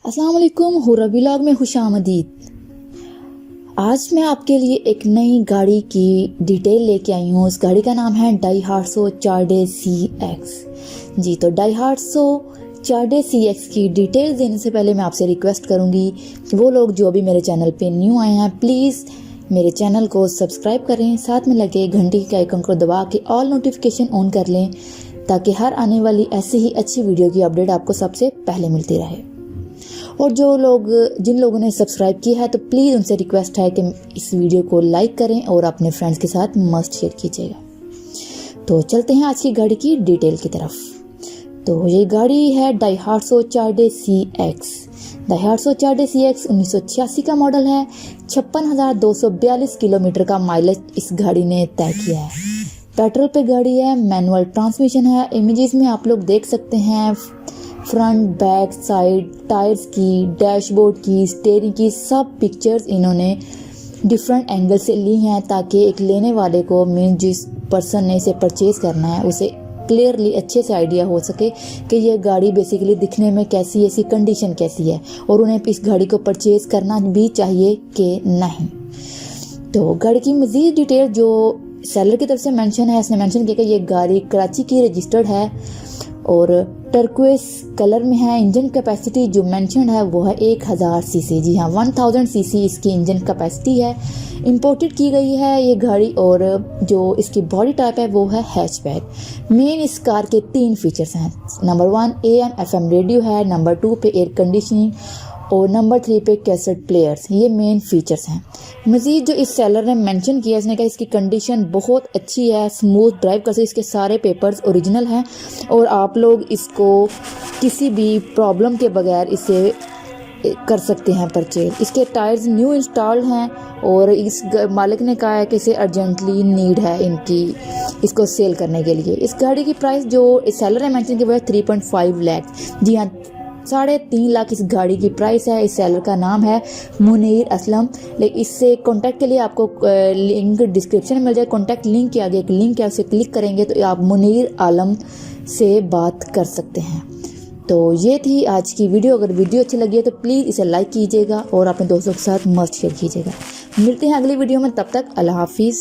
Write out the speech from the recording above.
अस्सलाम वालेकुम, hurrah vlog में खुशामदीद। आज मैं आपके लिए एक नई गाड़ी की डिटेल लेके आई हूँ। उस गाड़ी का नाम है डाइहार्सो चार्डे CX। जी, तो डाइहार्सो चार्डे CX की डिटेल देने से पहले मैं आपसे रिक्वेस्ट करूँगी कि वो लोग जो अभी मेरे चैनल पे न्यू आए हैं प्लीज़ मेरे चैनल को सब्सक्राइब करें, साथ में लगे घंटी के आइकन को दबा के ऑल नोटिफिकेशन ऑन कर लें ताकि हर आने वाली ऐसी ही अच्छी वीडियो की अपडेट आपको सबसे पहले मिलती रहे। और जिन लोगों ने सब्सक्राइब किया है तो प्लीज़ उनसे रिक्वेस्ट है कि इस वीडियो को लाइक करें और अपने फ्रेंड्स के साथ मस्ट शेयर कीजिएगा। तो चलते हैं आज की गाड़ी की डिटेल की तरफ। तो ये गाड़ी है डाइहार्सो चार्डे CX। डाइहार्सो चार्डे CX 1986 का मॉडल है। 56,242 किलोमीटर का माइलेज इस गाड़ी ने तय किया है। पेट्रोल पे गाड़ी है, मैनुअल ट्रांसमिशन है। इमेजेस में आप लोग देख सकते हैं फ्रंट, बैक, साइड, टायर्स की, डैशबोर्ड की, स्टीयरिंग की सब पिक्चर्स इन्होंने डिफरेंट एंगल से ली हैं ताकि एक लेने वाले को मीन जिस पर्सन ने इसे परचेज़ करना है उसे क्लियरली अच्छे से आइडिया हो सके कि ये गाड़ी बेसिकली दिखने में कैसी है, इसकी कंडीशन कैसी है और उन्हें इस गाड़ी को परचेज़ करना भी चाहिए कि नहीं। तो गाड़ी की मज़ीद डिटेल जो सेलर की तरफ से मेंशन है, इसने मेंशन किया कि ये गाड़ी कराची की रजिस्टर्ड है और टर्क्वेस कलर में है। इंजन कैपेसिटी जो मेंशन है वो है 1000 सीसी। जी हाँ, 1000 सीसी इसकी इंजन कैपेसिटी है। इंपोर्टेड की गई है ये गाड़ी और जो इसकी बॉडी टाइप है वो है हैचबैक। मेन इस कार के 3 फीचर्स हैं। नंबर 1 AM/FM रेडियो है, नंबर 2 पे एयर कंडीशनिंग और नंबर 3 पे कैसेट प्लेयर्स। ये मेन फीचर्स हैं। मज़ीद जो इस सेलर ने मेंशन किया, इसने कहा इसकी कंडीशन बहुत अच्छी है, स्मूथ ड्राइव कर सकते, इसके सारे पेपर्स ओरिजिनल हैं और आप लोग इसको किसी भी प्रॉब्लम के बगैर इसे कर सकते हैं परचेज। इसके टायर्स न्यू इंस्टॉल्ड हैं और इस मालिक ने कहा है कि इसे अर्जेंटली नीड है इसको सेल करने के लिए। इस गाड़ी की प्राइस जो इस सेलर ने मेंशन किया वो है 3.5 लाख। जी हाँ, 3.5 लाख इस गाड़ी की प्राइस है। इस सेलर का नाम है मुनीर असलम। लेकिन इससे कॉन्टैक्ट के लिए आपको लिंक डिस्क्रिप्शन में मिल जाए। कॉन्टैक्ट लिंक के आगे एक लिंक है, उसे क्लिक करेंगे तो आप मुनीर आलम से बात कर सकते हैं। तो ये थी आज की वीडियो। अगर वीडियो अच्छी लगी है तो प्लीज़ इसे लाइक कीजिएगा और अपने दोस्तों के साथ मस्ट शेयर कीजिएगा। मिलते हैं अगली वीडियो में, तब तक अल्लाह हाफिज़।